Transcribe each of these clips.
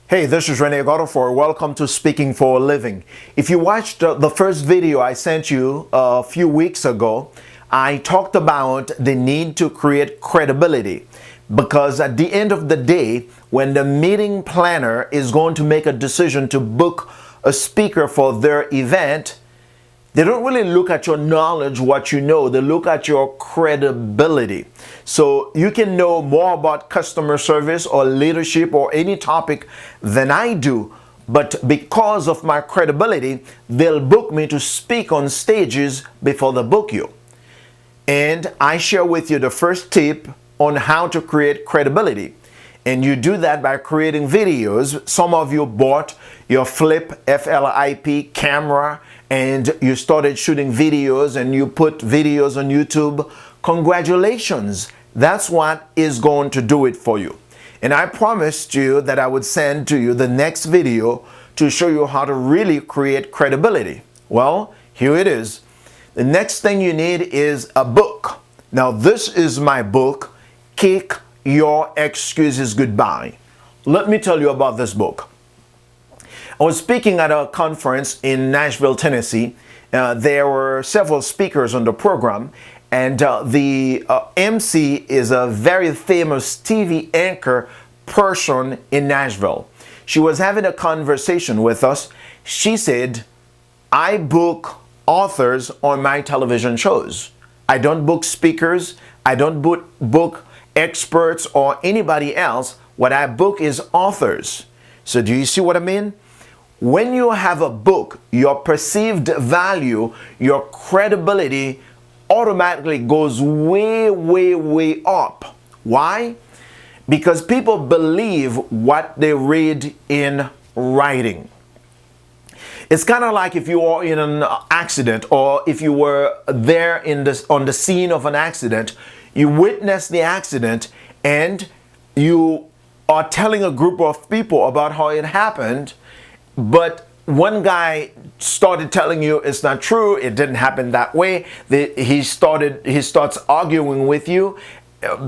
Hey, this is Rene Godefroy. Welcome to Speaking for a Living. If you watched the first video I sent you a few weeks ago, I talked about the need to create credibility. Because at the end of the day, when the meeting planner is going to make a decision to book a speaker for their event, they don't really look at your knowledge, what you know. They look at your credibility. So you can know more about customer service or leadership or any topic than I do. But because of my credibility, they'll book me to speak on stages before they book you. And I share with you the first tip on how to create credibility. And you do that by creating videos. Some of you bought your Flip, F-L-I-P camera, and you started shooting videos and you put videos on YouTube. Congratulations. That's what is going to do it for you. And I promised you that I would send to you the next video to show you how to really create credibility. Well, here it is. The next thing you need is a book. Now, this is my book, Kick Your Excuses Goodbye. Let me tell you about this book. I was speaking at a conference in Nashville, Tennessee. There were several speakers on the program, and the MC is a very famous TV anchor person in Nashville. She was having a conversation with us. She said, I book authors on my television shows. I don't book speakers. I don't book experts or anybody else. What I book is authors. So do you see what I mean? When you have a book, your perceived value, your credibility automatically goes way, way, way up. Why? Because people believe what they read in writing. It's kind of like if you are in an accident, or if you were there on the scene of an accident, you witnessed the accident and you are telling a group of people about how it happened, but one guy started telling you it's not true, it didn't happen that way. He starts arguing with you,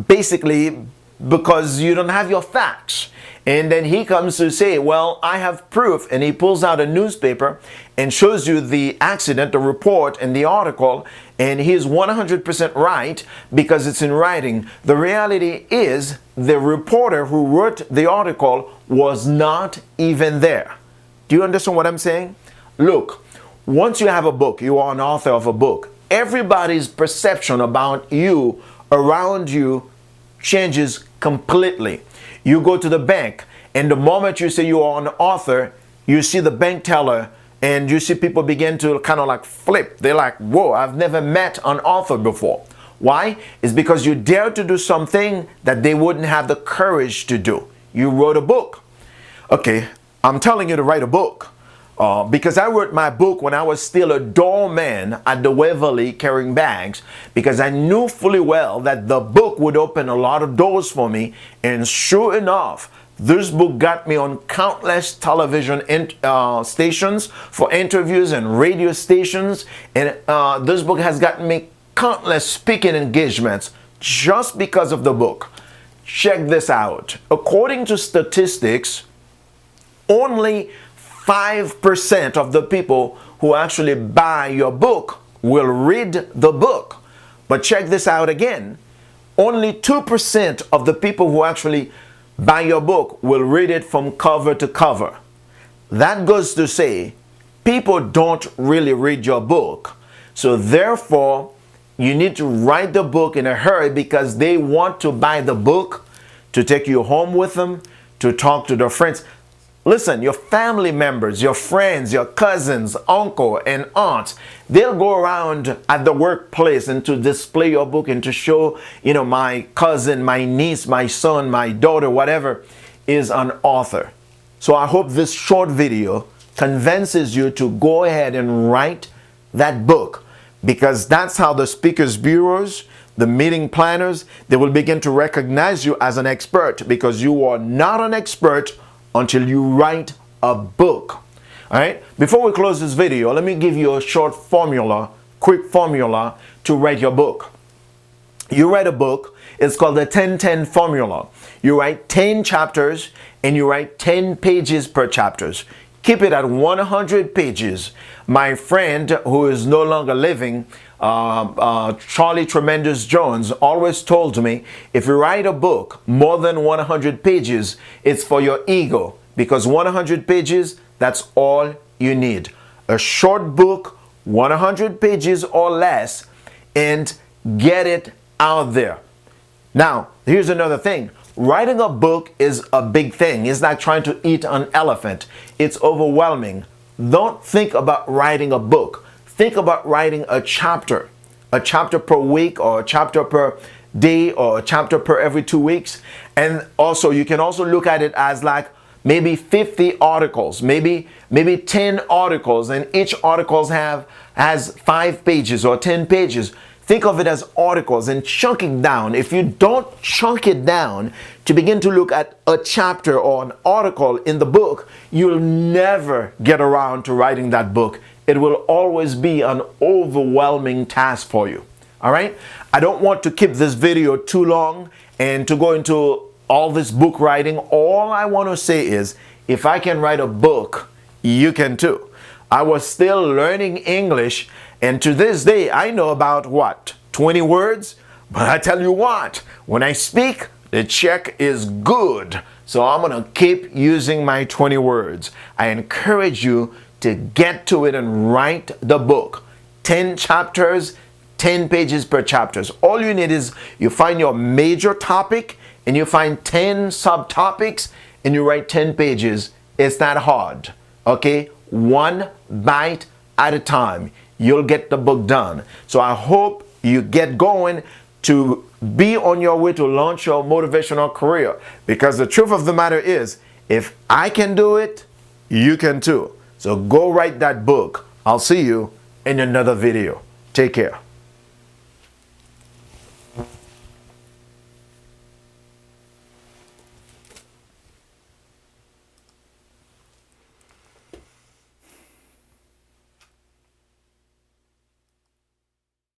basically because you don't have your facts. And then he comes to say, well, I have proof. And he pulls out a newspaper and shows you the accident, the report, and the article. And he is 100% right because it's in writing. The reality is the reporter who wrote the article was not even there. Do you understand what I'm saying? Look, once you have a book, you are an author of a book, everybody's perception about you, around you, changes completely. You go to the bank, and the moment you say you are an author, you see the bank teller, and you see people begin to kind of like flip. They're like, whoa, I've never met an author before. Why? It's because you dare to do something that they wouldn't have the courage to do. You wrote a book. Okay, I'm telling you to write a book. Because I wrote my book when I was still a doorman at the Waverly carrying bags, because I knew fully well that the book would open a lot of doors for me. And sure enough, this book got me on countless television stations for interviews and radio stations. And this book has gotten me countless speaking engagements just because of the book. Check this out. According to statistics, only 5% of the people who actually buy your book will read the book. But check this out again. Only 2% of the people who actually buy your book will read it from cover to cover. That goes to say, people don't really read your book. So therefore, you need to write the book in a hurry because they want to buy the book to take you home with them, to talk to their friends. Listen, your family members, your friends, your cousins, uncle, and aunts, they'll go around at the workplace and to display your book and to show, my cousin, my niece, my son, my daughter, whatever, is an author. So I hope this short video convinces you to go ahead and write that book, because that's how the speakers bureaus, the meeting planners, they will begin to recognize you as an expert, because you are not an expert until you write a book. All right. Before we close this video, let me give you a short formula, quick formula to write your book. You write a book, It's called the 10-10 formula. You write 10 chapters and you write 10 pages per chapters. Keep it at 100 pages. My friend, who is no longer living, Charlie Tremendous Jones, always told me, if you write a book more than 100 pages, it's for your ego, because 100 pages, that's all you need. A short book, 100 pages or less, and get it out there. Now, here's another thing. Writing a book is a big thing. It's like trying to eat an elephant. It's overwhelming. Don't think about writing a book. Think about writing a chapter per week, or a chapter per day, or a chapter per every 2 weeks. And also, you can also look at it as like maybe 50 articles, maybe 10 articles, and each articles has 5 pages or 10 pages. Think of it as articles and chunk it down. If you don't chunk it down to begin to look at a chapter or an article in the book, you'll never get around to writing that book. It will always be an overwhelming task for you. All right? I don't want to keep this video too long and to go into all this book writing. All I want to say is, if I can write a book, you can too. I was still learning English, and to this day, I know about what? 20 words? But I tell you what, when I speak, the check is good. So I'm going to keep using my 20 words. I encourage you to get to it and write the book. 10 chapters, 10 pages per chapters. All you need is you find your major topic and you find 10 subtopics and you write 10 pages. It's not hard. Okay? One bite at a time. You'll get the book done. So I hope you get going to be on your way to launch your motivational career. Because the truth of the matter is, if I can do it, you can too. So go write that book. I'll see you in another video. Take care.